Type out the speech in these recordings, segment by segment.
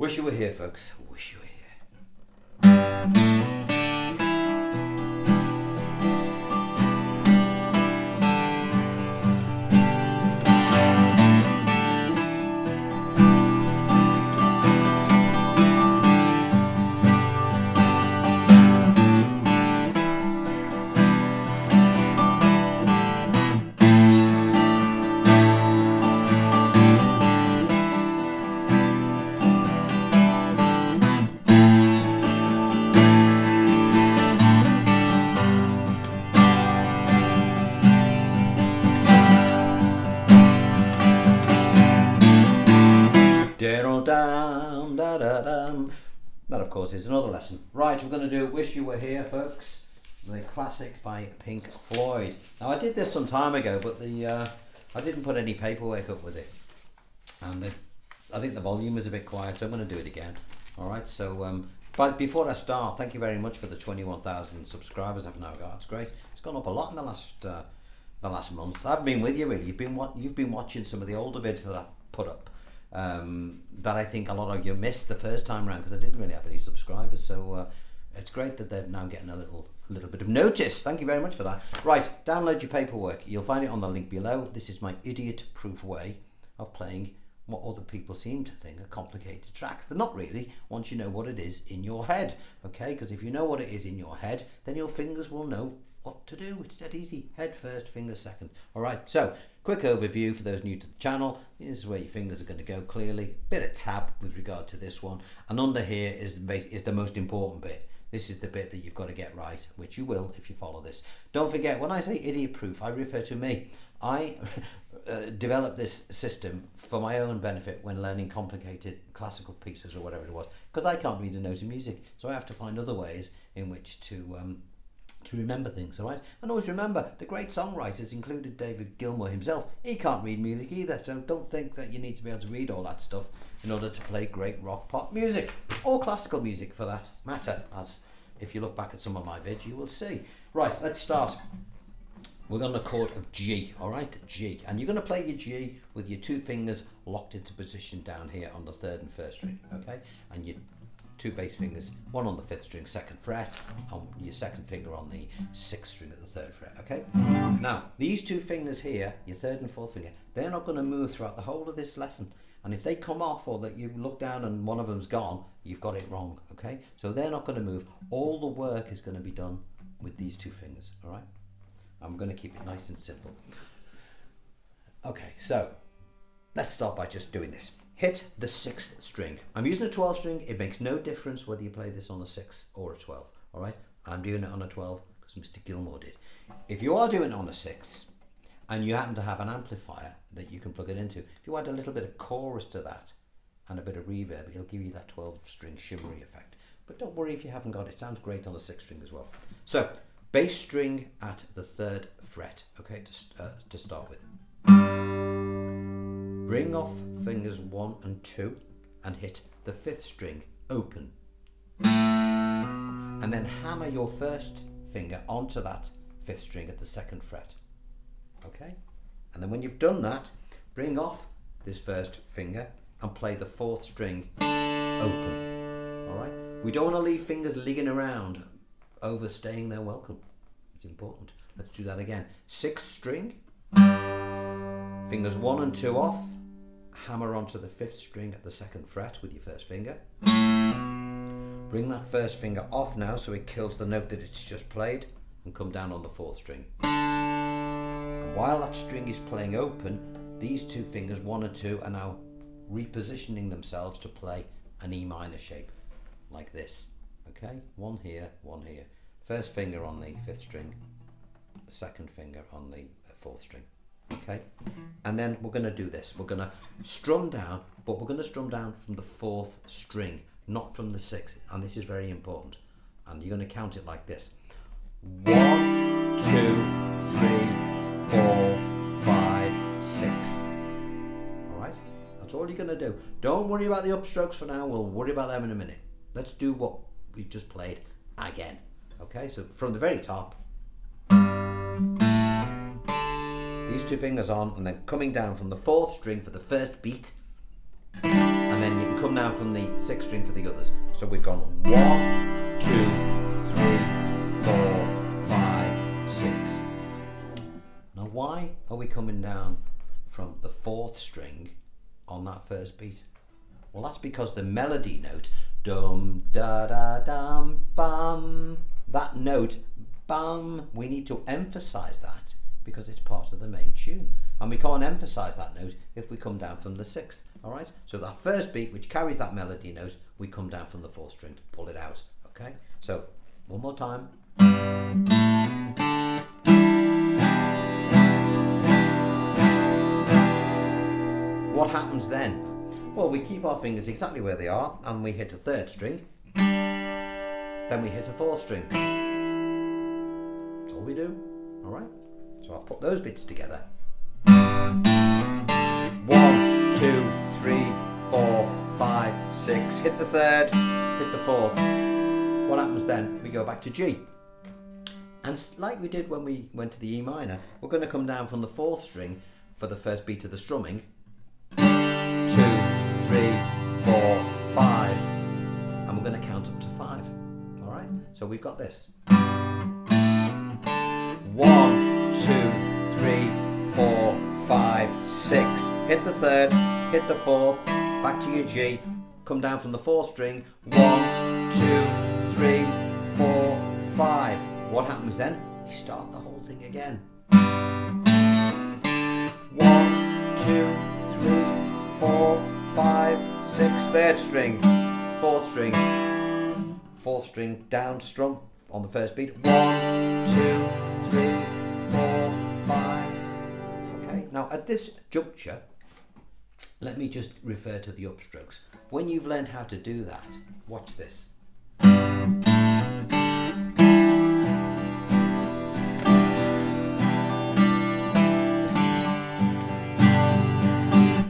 Wish you were here, folks. Wish you were here. That, of course, is another lesson. Right, we're going to do Wish You Were Here, folks. The classic by Pink Floyd. Now, I did this some time ago, but I didn't put any paperwork up with it. And I think the volume is a bit quiet, so I'm going to do it again. All right, so but before I start, thank you very much for the 21,000 subscribers I've now got. It's great. It's gone up a lot in the last month. I've been with you, really. You've been watching some of the older vids that I put up. That I think a lot of you missed the first time around because I didn't really have any subscribers, so it's great that they're now getting a little bit of notice. Thank you very much for that. Right, download your paperwork. You'll find it on the link below. This is my idiot-proof way of playing what other people seem to think are complicated tracks. They're not really, once you know what it is in your head, okay? Because if you know what it is in your head, then your fingers will know what to do. It's that easy. Head first, fingers second. All right, so quick overview for those new to the channel. This is where your fingers are going to go clearly. Bit of tab with regard to this one. And under here is the most important bit. This is the bit that you've got to get right, which you will if you follow this. Don't forget, when I say idiot-proof, I refer to me. I developed this system for my own benefit when learning complicated classical pieces or whatever it was, because I can't read a note of music. So I have to find other ways in which to remember things, all right? And always remember, the great songwriters included David Gilmour himself. He can't read music either, so don't think that you need to be able to read all that stuff in order to play great rock pop music, or classical music for that matter, as if you look back at some of my vids, you will see. Right, let's start. We're on the chord of G, all right? G. And you're going to play your G with your two fingers locked into position down here on the 3rd and 1st string, okay? And your two bass fingers, one on the 5th string, 2nd fret, and your 2nd finger on the 6th string at the 3rd fret, okay? Now, these two fingers here, your 3rd and 4th finger, they're not going to move throughout the whole of this lesson. And if they come off, or that you look down and one of them's gone, you've got it wrong, okay? So they're not going to move. All the work is going to be done with these two fingers, all right? I'm going to keep it nice and simple. Okay, so let's start by just doing this. Hit the 6th string. I'm using a 12 string. It makes no difference whether you play this on a 6 or a 12. All right, I'm doing it on a 12 because Mr. Gilmour did. If you are doing it on a 6 and you happen to have an amplifier that you can plug it into, if you add a little bit of chorus to that and a bit of reverb, it'll give you that 12 string shimmery effect. But don't worry if you haven't got it. It sounds great on the 6th string as well. So bass string at the 3rd fret, okay, to start with. Bring off fingers 1 and 2 and hit the 5th string open. And then hammer your 1st finger onto that 5th string at the 2nd fret. Okay? And then when you've done that, bring off this 1st finger and play the 4th string open. All right? We don't want to leave fingers ligging around overstaying their welcome. It's important. Let's do that again. 6th string, fingers 1 and 2 off, hammer onto the 5th string at the 2nd fret with your 1st finger. Bring that 1st finger off now so it kills the note that it's just played, and come down on the 4th string. And while that string is playing open, these two fingers 1 and 2 are now repositioning themselves to play an E minor shape like this. Okay, one here, one here. 1st finger on the 5th string, 2nd finger on the 4th string. Okay, and then we're going to do this. We're going to strum down, but we're going to strum down from the 4th string, not from the 6th. And this is very important. And you're going to count it like this: 1, 2, 3, 4, 5, 6. All right, that's all you're going to do. Don't worry about the upstrokes for now. We'll worry about them in a minute. Let's do what we've just played again. Okay, so from the very top, these two fingers on, and then coming down from the 4th string for the 1st beat, and then you can come come down from the sixth string for the others. So we've gone 1, 2, 3, 4, 5, 6. Now why are we coming down from the fourth string on that first beat? Well, that's because the melody note, dum da da dum bum, that note, bum, we need to emphasize that because it's part of the main tune. And we can't emphasize that note if we come down from the sixth, all right? So that first beat, which carries that melody note, we come down from the fourth string to pull it out, okay? So, one more time. What happens then? Well, we keep our fingers exactly where they are, and we hit a third string. Then we hit a fourth string. That's all we do, all right? So I'll put those bits together. 1, 2, 3, 4, 5, 6. Hit the third, hit the fourth. What happens then? We go back to G. And like we did when we went to the E minor, we're going to come down from the fourth string for the first beat of the strumming. 2, 3, 4, 5. And we're going to count up to 5. All right? So we've got this. 1, 2, 3, 4, 5, 6. Hit the third, hit the fourth, back to your G, come down from the fourth string. 1, 2, 3, 4, 5. What happens then? You start the whole thing again. 1, 2, 3, 4, 5, 6. Third string, fourth string down to strum on the first beat. 1, 2, 3, 4, 5. Okay, now at this juncture, let me just refer to the upstrokes. When you've learned how to do that, watch this.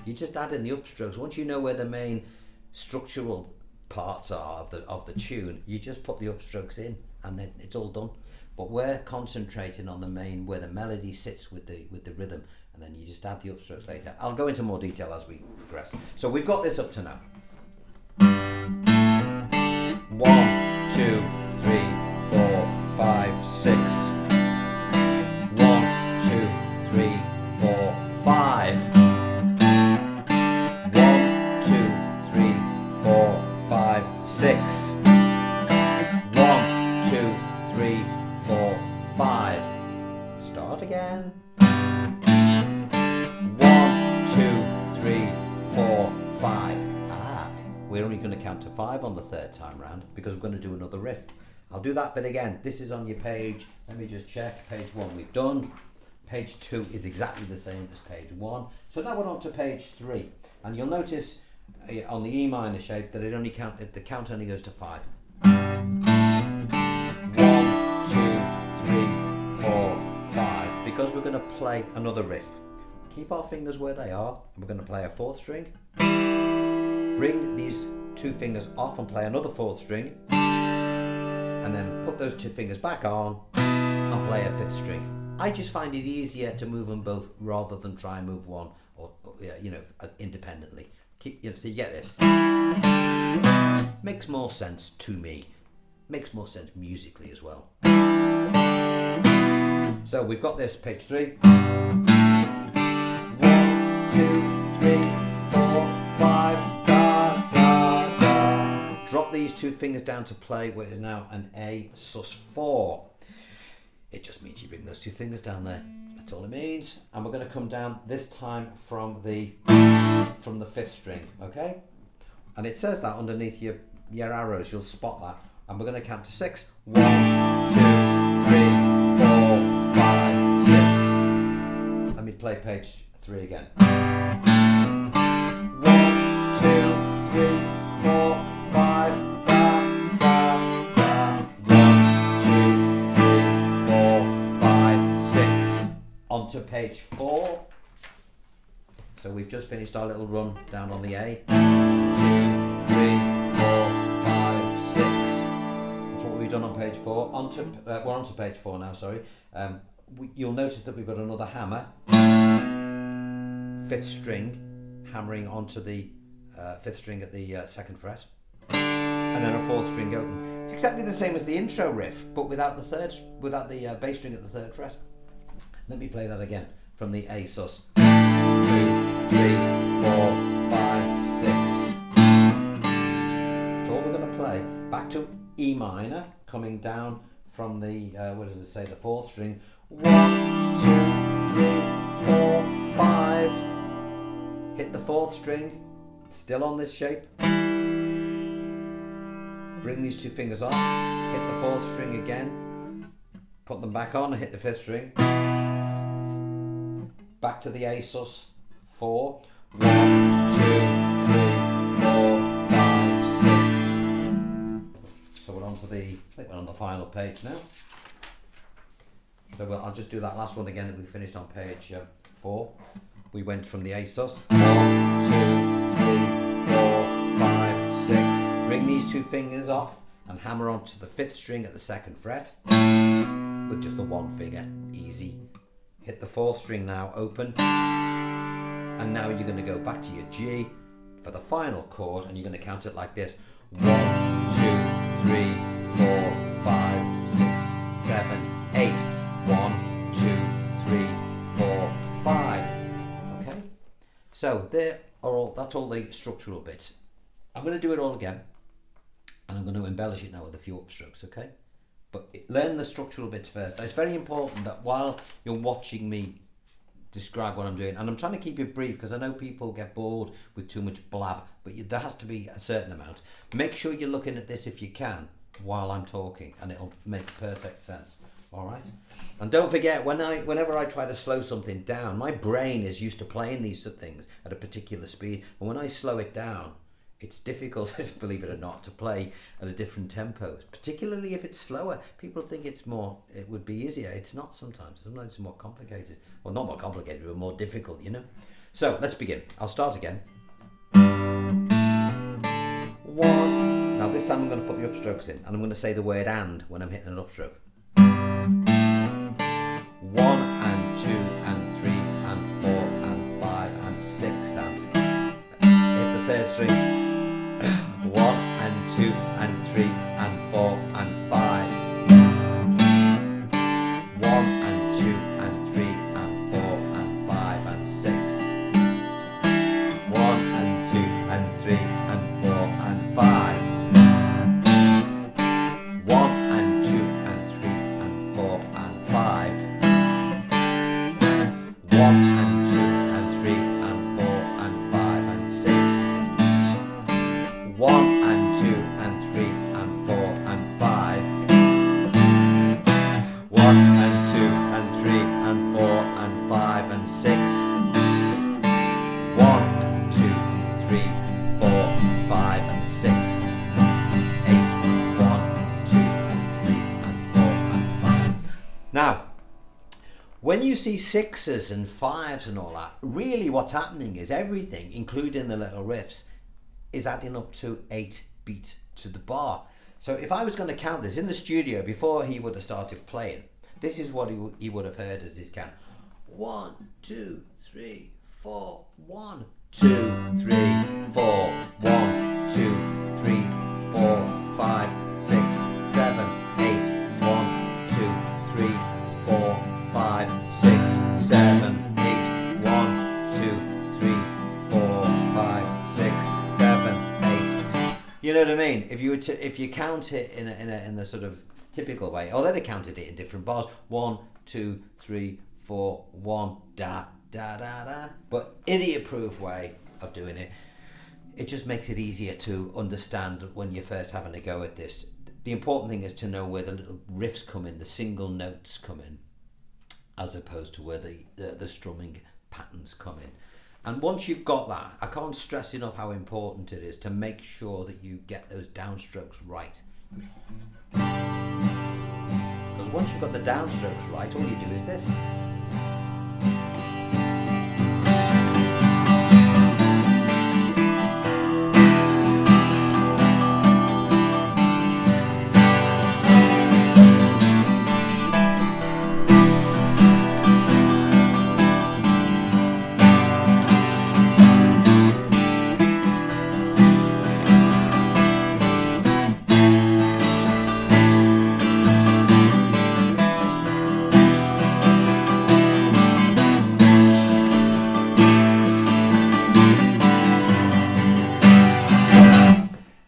You just add in the upstrokes. Once you know where the main structural parts are of the tune, you just put the upstrokes in and then it's all done. But we're concentrating on the main, where the melody sits with the rhythm, and then you just add the upstrokes later. I'll go into more detail as we progress. So we've got this up to now. 1, 2, 3, 4, 5, 6. 1, 2, 3, 4, 5. 1, 2, 3, 4, 5, 6. 1, 2, 3, 4, 5. Start again. 1, 2, 3, 4, 5. We're only going to count to 5 on the third time round because we're going to do another riff. I'll do that bit again. This is on your page. Let me just check. Page 1 we've done. Page 2 is exactly the same as page 1. So now we're on to page 3, and you'll notice on the E minor shape that the count only goes to 5. 1, 2, 3, 4, 5. Because we're going to play another riff. Keep our fingers where they are, and we're going to play a fourth string. Bring these 2 fingers off and play another fourth string, and then put those 2 fingers back on and play a fifth string. I just find it easier to move them both rather than try and move one or independently. So you get this. Makes more sense to me. Makes more sense musically as well. So we've got this, page 3. 1, 2, 3, 4, 5. Drop these 2 fingers down to play what is now an A sus4. It just means you bring those 2 fingers down there. That's all it means. And we're going to come down this time from the 5th string, okay? And it says that underneath your arrows. You'll spot that. And we're going to count to 6. 1, 2, 3, 4, 5, 6. Let me play page 3 again. 1, 2, 3, 4, 5, 6. On to page 4. So we've just finished our little run down on the A. 2, 3, 4, 5, 6. That's what we've done on page 4. We're on to page 4 now, sorry. You'll notice that we've got another hammer. 5th string hammering onto the fifth string at the second fret, and then a fourth string open. It's exactly the same as the intro riff, but without the bass string at the third fret. Let me play that again from the A sus. 2, 3, 4, 5, 6. That's all we're going to play. Back to E minor, coming down from the what does it say? The fourth string. 1, 2, 3, 4, 5. Hit the fourth string. Still on this shape. Bring these two fingers off. Hit the fourth string again. Put them back on and hit the fifth string. Back to the A sus 4. 1, 2, 3, 4, 5, 6. So we're on to the, I think we're on the final page now. So I'll just do that last one again that we finished on page 4. We went from the A sus. 1, 2, 3, 4, 5, 6. Bring these two fingers off and hammer onto the fifth string at the second fret with just the one finger. Easy. Hit the fourth string now, open. And now you're going to go back to your G for the final chord, and you're going to count it like this. 1, 2, 3, 4, 5, 6, 7, 8. 1, 2, 3, 4, 5. Okay? So that's all the structural bits. I'm going to do it all again, and I'm going to embellish it now with a few upstrokes, okay? But learn the structural bits first. It's very important that while you're watching me describe what I'm doing, and I'm trying to keep it brief because I know people get bored with too much blab, but there has to be a certain amount. Make sure you're looking at this if you can while I'm talking, and it'll make perfect sense. All right? And don't forget, whenever I try to slow something down, my brain is used to playing these things at a particular speed, and when I slow it down, it's difficult, believe it or not, to play at a different tempo, particularly if it's slower. People think it would be easier. It's not sometimes. Sometimes it's more complicated. Well, not more complicated, but more difficult, you know? So, let's begin. I'll start again. 1. Now, this time I'm going to put the upstrokes in, and I'm going to say the word "and" when I'm hitting an upstroke. 1 and 2 and 3 and 4 and 5 and 6 and hit the third string. 1 and 2 and 3 and 4 and 5. 1 and 2 and 3 and 4 and 5 and 6. 1 and 2 and 3 and 4 and 5. 1 and 2 and 3 and 4 and 5. 1 and 2 and 3 and 4 and 5 and 6. 1 and 2 and 3 and 4 and 5. 1 and 2 and 3 and 4 and 5 and 6. 1 and 2, 3, 4, 5 and 6. 8. 1, 2 and 3 and 4 and 5. Now, when you see sixes and fives and all that, really what's happening is everything, including the little riffs, is adding up to 8 beats to the bar. So if I was going to count this in the studio before he would have started playing, this is what he would have heard as his count. 1, 2, 3, 4, 1, 2, 3, 4, 1, 2, 3, 4, 5, 6, 7, 8, 1, 2, 3, 4, 5, 6, 7, 8, 1, 2, 3, 4, 5, 6, 7, 8. You know what I mean? If you count it in a sort of typical way, although they counted it in different bars, 1, 2, 3, 4, 1, da da da da. But idiot-proof way of doing it. It just makes it easier to understand when you're first having a go at this. The important thing is to know where the little riffs come in, the single notes come in, as opposed to where the strumming patterns come in. And once you've got that, I can't stress enough how important it is to make sure that you get those downstrokes right. Because once you've got the downstrokes right, all you do is this.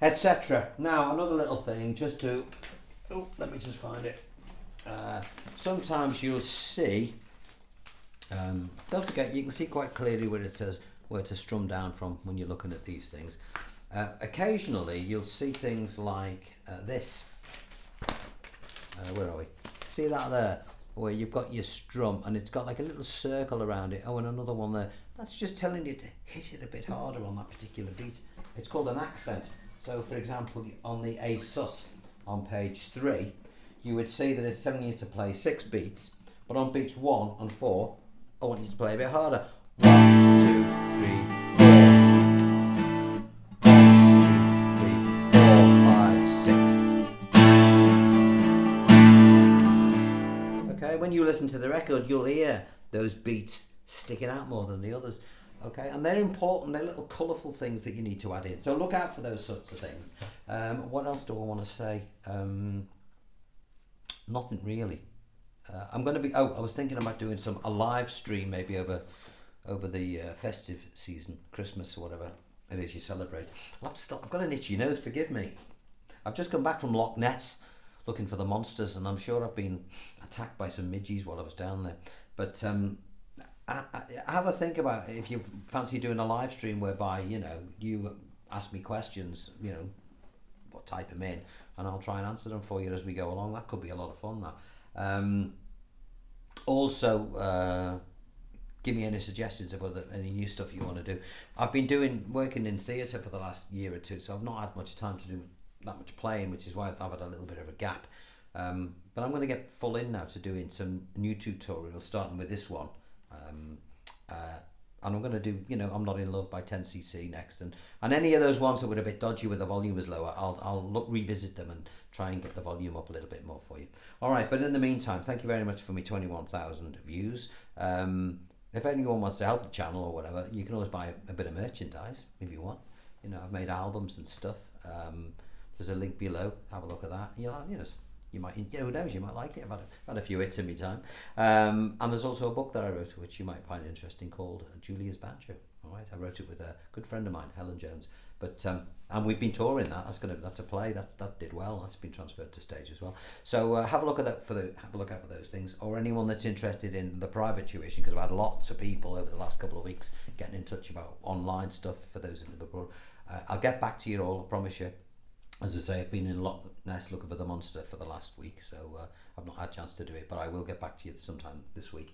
etc. Now, another little thing, just to, oh, let me just find it. Sometimes you'll see, don't forget, you can see quite clearly where it says where to strum down from when you're looking at these things. Occasionally, you'll see things like this. Where are we? See that there? Where you've got your strum and it's got like a little circle around it. Oh, and another one there. That's just telling you to hit it a bit harder on that particular beat. It's called an accent. So, for example, on the A sus on page 3, you would see that it's telling you to play 6 beats, but on beats 1 and 4, I want you to play a bit harder. 1, 2, 3, 4. 1, 2, 3, 4, 5, 6. Okay, when you listen to the record, you'll hear those beats sticking out more than the others. Okay, and they're important. They're little colourful things that you need to add in. So look out for those sorts of things. What else do I want to say? Nothing really. I'm going to be. Oh, I was thinking about doing a live stream maybe over the festive season, Christmas or whatever it is you celebrate. I'll have to stop. I've got an itchy nose. Forgive me. I've just come back from Loch Ness, looking for the monsters, and I'm sure I've been attacked by some midges while I was down there. But have a think about if you fancy doing a live stream whereby you ask me questions, or type them in, and I'll try and answer them for you as we go along. That could be a lot of fun. That also give me any suggestions of any new stuff you want to do. I've been working in theatre for the last year or two, so I've not had much time to do that much playing, which is why I've had a little bit of a gap. But I'm going to get full in now to doing some new tutorials, starting with this one. And I'm going to do, I'm Not in Love by 10cc next, and any of those ones that were a bit dodgy where the volume was lower, I'll revisit them and try and get the volume up a little bit more for you. All right, but in the meantime, thank you very much for me 21,000 views. If anyone wants to help the channel or whatever, you can always buy a bit of merchandise if you want. I've made albums and stuff. There's a link below. Have a look at that. You might, who knows, you might like it. I've had a few hits in my time. And there's also a book that I wrote, which you might find interesting, called Julia's Banjo. All right, I wrote it with a good friend of mine, Helen Jones. But and we've been touring that. That's a play that did well. That's been transferred to stage as well. So have a look at that have a look out for those things, or anyone that's interested in the private tuition, because I've had lots of people over the last couple of weeks getting in touch about online stuff for those in Liverpool. I'll get back to you all, I promise you. As I say, I've been in Loch Ness looking for the monster for the last week, so I've not had a chance to do it, but I will get back to you sometime this week.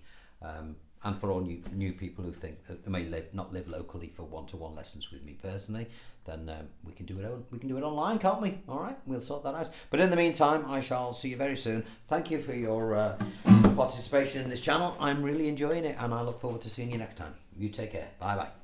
And for all new people who think that they may not live locally for one-to-one lessons with me personally, then we can do it online, can't we? All right, we'll sort that out. But in the meantime, I shall see you very soon. Thank you for your participation in this channel. I'm really enjoying it, and I look forward to seeing you next time. You take care. Bye bye.